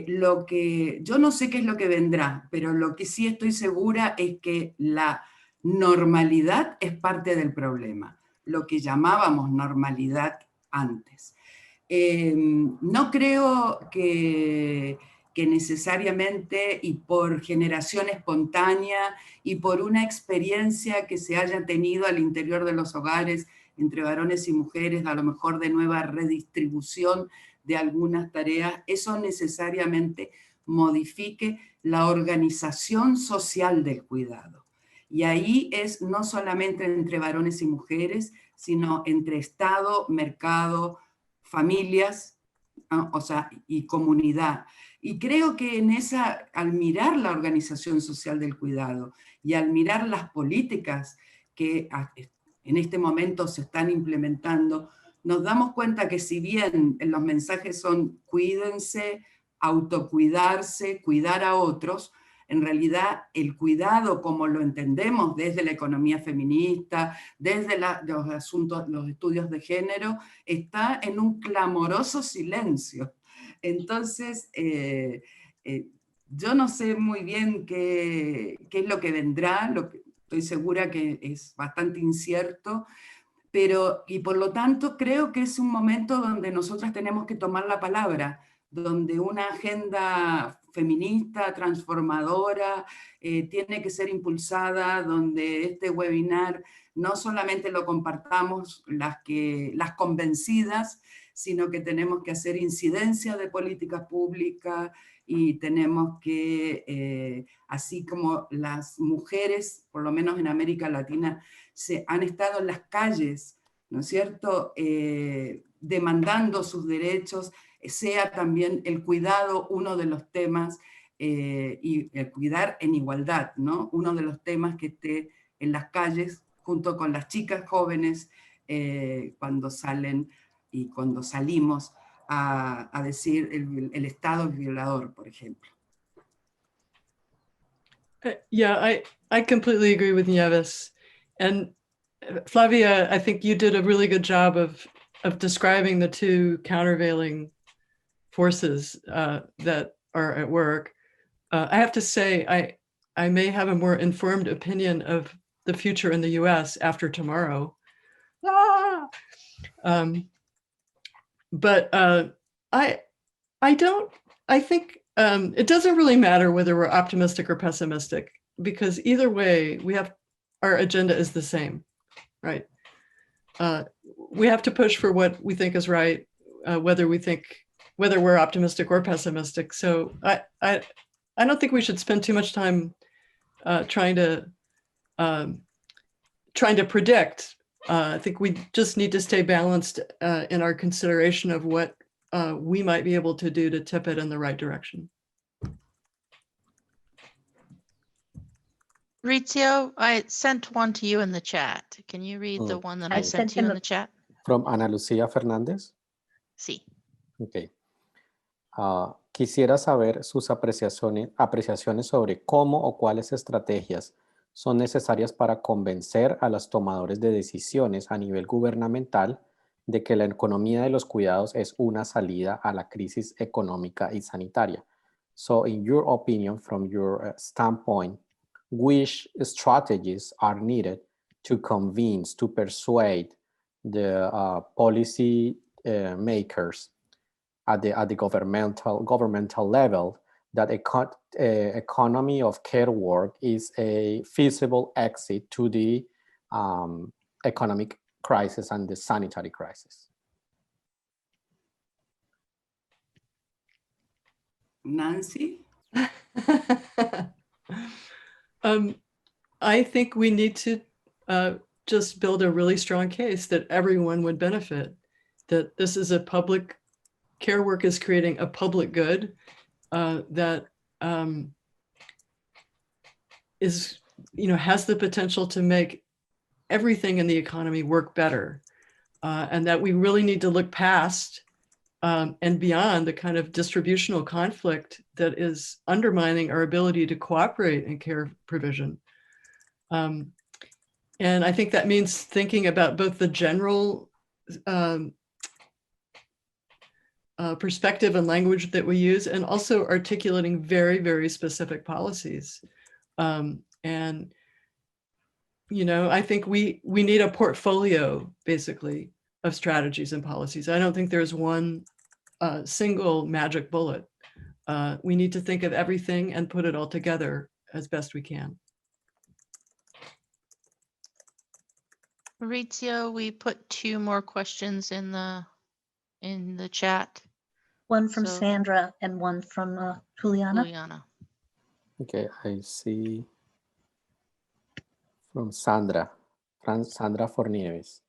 Lo que yo no sé qué es lo que vendrá, pero lo que sí estoy segura es que la normalidad es parte del problema, lo que llamábamos normalidad antes. No creo que necesariamente, y por generación espontánea y por una experiencia que se haya tenido al interior de los hogares entre varones y mujeres, a lo mejor de nueva redistribución de algunas tareas, eso necesariamente modifique la organización social del cuidado. Y ahí es no solamente entre varones y mujeres, sino entre Estado, mercado, familias, o sea, y comunidad. Y creo que en esa, al mirar la organización social del cuidado y al mirar las políticas que en este momento se están implementando, nos damos cuenta que si bien los mensajes son cuídense, autocuidarse, cuidar a otros, en realidad el cuidado como lo entendemos desde la economía feminista, desde los estudios de género, está en un clamoroso silencio. Entonces, yo no sé muy bien qué es lo que vendrá, estoy segura que es bastante incierto, pero, y por lo tanto creo que es un momento donde nosotras tenemos que tomar la palabra, donde una agenda feminista, transformadora, tiene que ser impulsada, donde este webinar no solamente lo compartamos las convencidas, sino que tenemos que hacer incidencia de políticas públicas y tenemos que, así como las mujeres, por lo menos en América Latina, han estado en las calles, ¿no es cierto?, demandando sus derechos, sea también el cuidado uno de los temas, y el cuidar en igualdad, ¿no? Uno de los temas que esté en las calles junto con las chicas jóvenes cuando salen y cuando salimos a decir el Estado es violador, por ejemplo. Yeah, I completely agree with Nieves. And Flavia, I think you did a really good job of describing the two countervailing forces that are at work. I have to say, I may have a more informed opinion of the future in the US after tomorrow. But I think it doesn't really matter whether we're optimistic or pessimistic, because either way, our agenda is the same, right? We have to push for what we think is right, whether we're optimistic or pessimistic. So I don't think we should spend too much time trying to predict. I think we just need to stay balanced in our consideration of what we might be able to do to tip it in the right direction. Maurizio, I sent one to you in the chat. Can you read the one that I sent to you in the chat? From Ana Lucía Fernández. Sí. Okay. Quisiera saber sus apreciaciones sobre cómo o cuáles estrategias son necesarias para convencer a los tomadores de decisiones a nivel gubernamental de que la economía de los cuidados es una salida a la crisis económica y sanitaria. So, in your opinion, from your standpoint, which strategies are needed to convince, to persuade the policy makers at the governmental level that economy of care work is a feasible exit to the economic crisis and the sanitary crisis? Nancy? I think we need to just build a really strong case that everyone would benefit, that this is a public, care work is creating a public good that is, has the potential to make everything in the economy work better. And that we really need to look past and beyond the kind of distributional conflict that is undermining our ability to cooperate in care provision. And I think that means thinking about both the general perspective and language that we use, and also articulating very, very specific policies. And I think we need a portfolio, basically, of strategies and policies. I don't think there's one single magic bullet. We need to think of everything and put it all together as best we can. Maurizio, we put two more questions in the chat. One from So- Sandra and one from Juliana. Juliana. Okay, I see from Sandra Fornieves.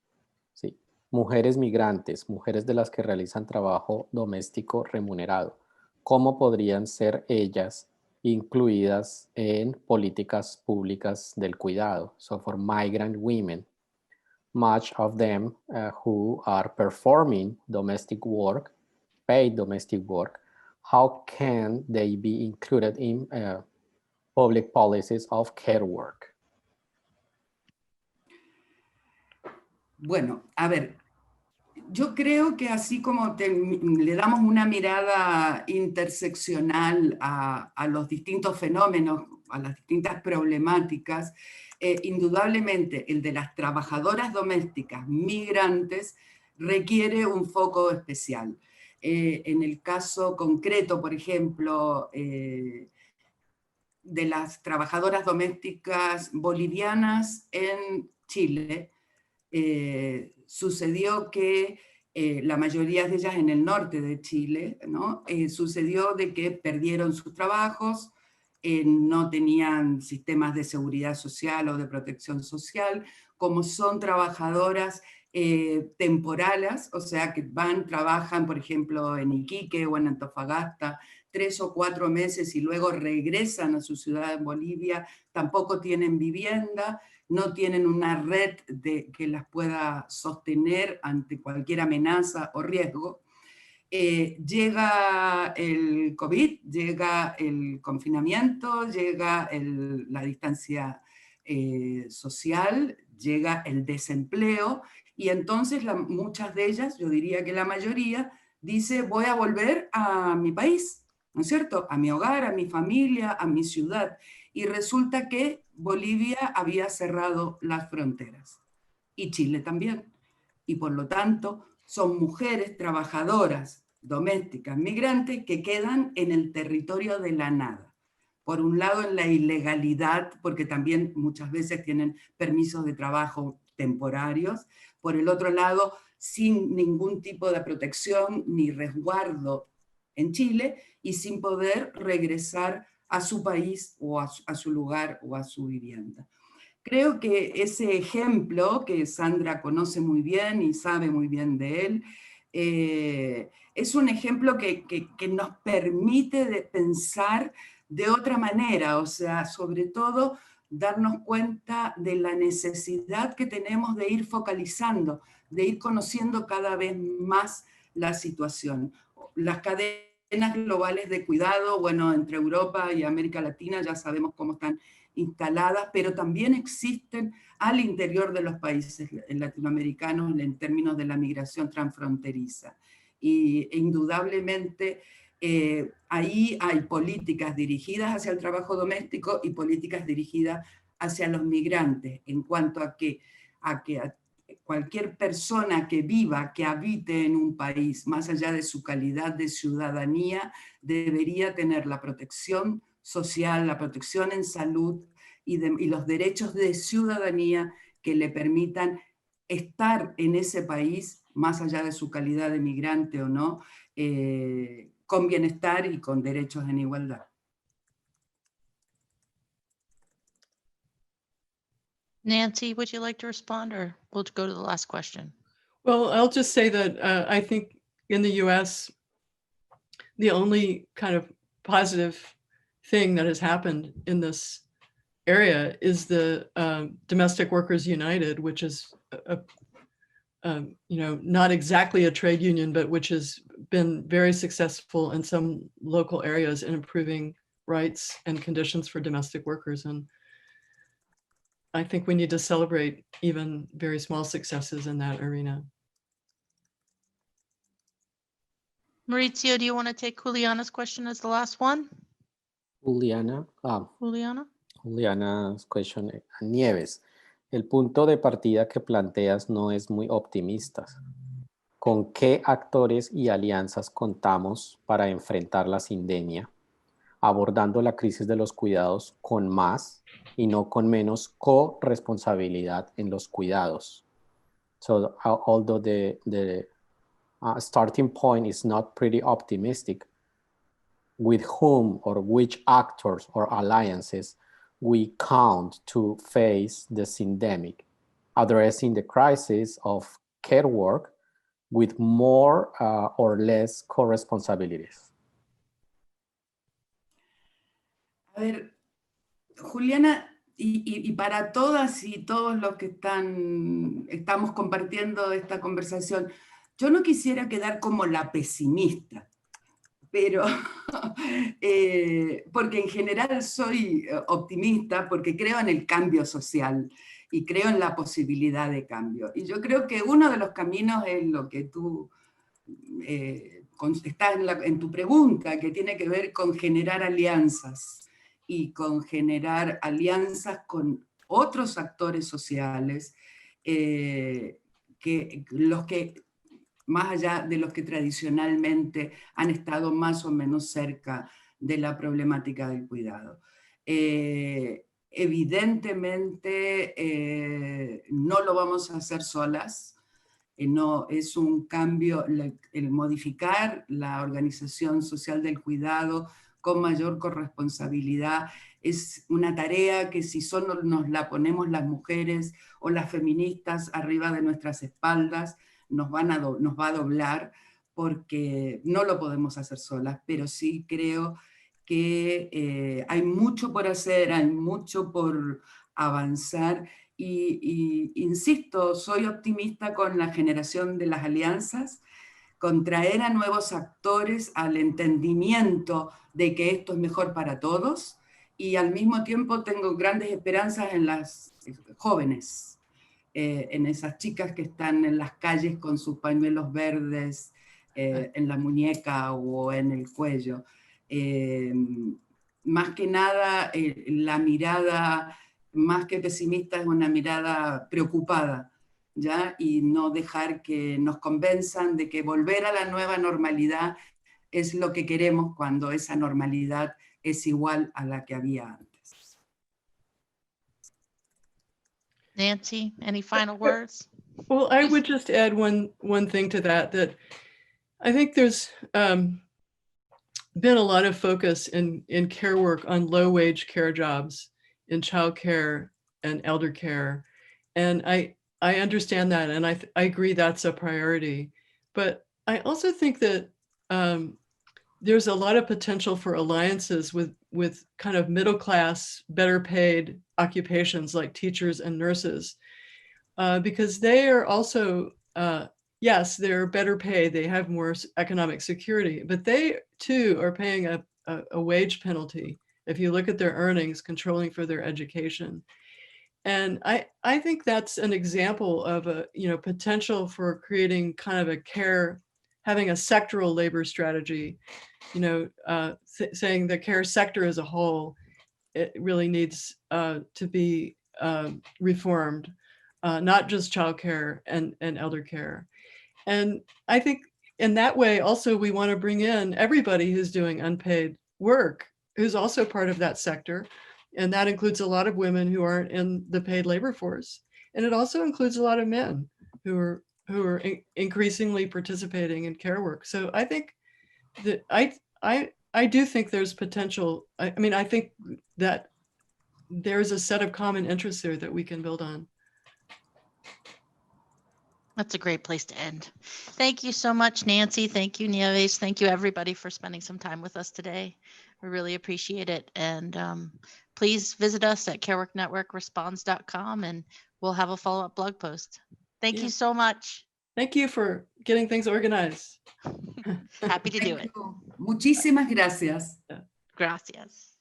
Sí. Mujeres migrantes, mujeres de las que realizan trabajo doméstico remunerado. ¿Cómo podrían ser ellas incluidas en políticas públicas del cuidado? So for migrant women, much of them who are performing domestic work, paid domestic work, how can they be included in public policies of care work? Bueno, a ver, yo creo que así como le damos una mirada interseccional a los distintos fenómenos, a las distintas problemáticas, indudablemente el de las trabajadoras domésticas migrantes requiere un foco especial. En el caso concreto, por ejemplo, de las trabajadoras domésticas bolivianas en Chile, sucedió que la mayoría de ellas en el norte de Chile, ¿no? Sucedió de que perdieron sus trabajos, no tenían sistemas de seguridad social o de protección social, como son trabajadoras temporales, o sea que trabajan, por ejemplo, en Iquique o en Antofagasta, 3 o 4 meses y luego regresan a su ciudad en Bolivia, tampoco tienen vivienda, no tienen una red que las pueda sostener ante cualquier amenaza o riesgo. Llega el COVID, llega el confinamiento, llega la distancia social, llega el desempleo, y entonces muchas de ellas, yo diría que la mayoría, dice voy a volver a mi país, ¿no es cierto? A mi hogar, a mi familia, a mi ciudad. Y resulta que Bolivia había cerrado las fronteras, y Chile también. Y por lo tanto son mujeres trabajadoras domésticas migrantes que quedan en el territorio de la nada. Por un lado en la ilegalidad, porque también muchas veces tienen permisos de trabajo temporarios. Por el otro lado, sin ningún tipo de protección ni resguardo en Chile y sin poder regresar a su país o a su lugar o a su vivienda. Creo que ese ejemplo, que Sandra conoce muy bien y sabe muy bien de él, es un ejemplo que nos permite pensar de otra manera, o sea, sobre todo darnos cuenta de la necesidad que tenemos de ir focalizando, de ir conociendo cada vez más la situación. Las cadenas globales de cuidado, bueno, entre Europa y América Latina ya sabemos cómo están instaladas, pero también existen al interior de los países latinoamericanos en términos de la migración transfronteriza. Y indudablemente ahí hay políticas dirigidas hacia el trabajo doméstico y políticas dirigidas hacia los migrantes, en cuanto a que cualquier persona que viva, que habite en un país, más allá de su calidad de ciudadanía, debería tener la protección social, la protección en salud y los derechos de ciudadanía que le permitan estar en ese país, más allá de su calidad de migrante o no, con bienestar y con derechos en igualdad. Nancy, would you like to respond, or we'll go to the last question? Well, I'll just say that I think in the US, the only kind of positive thing that has happened in this area is the Domestic Workers United, which is not exactly a trade union, but which has been very successful in some local areas in improving rights and conditions for domestic workers. And I think we need to celebrate even very small successes in that arena. Maurizio, do you want to take Juliana's question as the last one? Juliana, Juliana? Juliana's question, Nieves. El punto de partida que planteas no es muy optimista. ¿Con qué actores y alianzas contamos para enfrentar la sindemia, abordando la crisis de los cuidados con más y no con menos corresponsabilidad en los cuidados? So, although the starting point is not pretty optimistic, with whom or which actors or alliances we count to face the syndemic, addressing the crisis of care work with more or less co-responsibilities? A ver, Juliana, y para todas y todos los que estamos compartiendo esta conversación, yo no quisiera quedar como la pesimista, pero porque en general soy optimista, porque creo en el cambio social y creo en la posibilidad de cambio. Y yo creo que uno de los caminos es lo que tú estás en tu pregunta, que tiene que ver con generar alianzas y con generar alianzas con otros actores sociales, los que más allá de los que tradicionalmente han estado más o menos cerca de la problemática del cuidado. Evidentemente no lo vamos a hacer solas, no, es un cambio, el modificar la organización social del cuidado con mayor corresponsabilidad es una tarea que si solo nos la ponemos las mujeres o las feministas arriba de nuestras espaldas, nos va a doblar, porque no lo podemos hacer solas, pero sí creo que hay mucho por hacer, hay mucho por avanzar, y insisto, soy optimista con la generación de las alianzas, con traer a nuevos actores al entendimiento de que esto es mejor para todos, y al mismo tiempo tengo grandes esperanzas en las jóvenes, en esas chicas que están en las calles con sus pañuelos verdes en la muñeca o en el cuello. Más que nada, la mirada más que pesimista es una mirada preocupada, ¿ya? Y no dejar que nos convenzan de que volver a la nueva normalidad es lo que queremos cuando esa normalidad es igual a la que había antes. Nancy, any final words? Well, I would just add one thing to that I think there's been a lot of focus in care work on low-wage care jobs in childcare and elder care. And I understand that, and I agree that's a priority. But I also think that there's a lot of potential for alliances with kind of middle-class, better-paid occupations like teachers and nurses, because they are also, yes, they're better paid, they have more economic security, but they too are paying a wage penalty if you look at their earnings, controlling for their education. And I think that's an example of a potential for creating kind of a care, having a sectoral labor strategy, saying the care sector as a whole, it really needs to be reformed, not just childcare and elder care. And I think in that way, also, we want to bring in everybody who's doing unpaid work, who's also part of that sector. And that includes a lot of women who aren't in the paid labor force. And it also includes a lot of men who are increasingly participating in care work. So I think that I do think there's potential. I mean, I think that there's a set of common interests there that we can build on. That's a great place to end. Thank you so much, Nancy. Thank you, Nieves. Thank you, everybody, for spending some time with us today. We really appreciate it. And please visit us at careworknetworkresponds.com, and we'll have a follow-up blog post. Thank you so much. Thank you for getting things organized. Happy to do it. Muchísimas gracias. Gracias.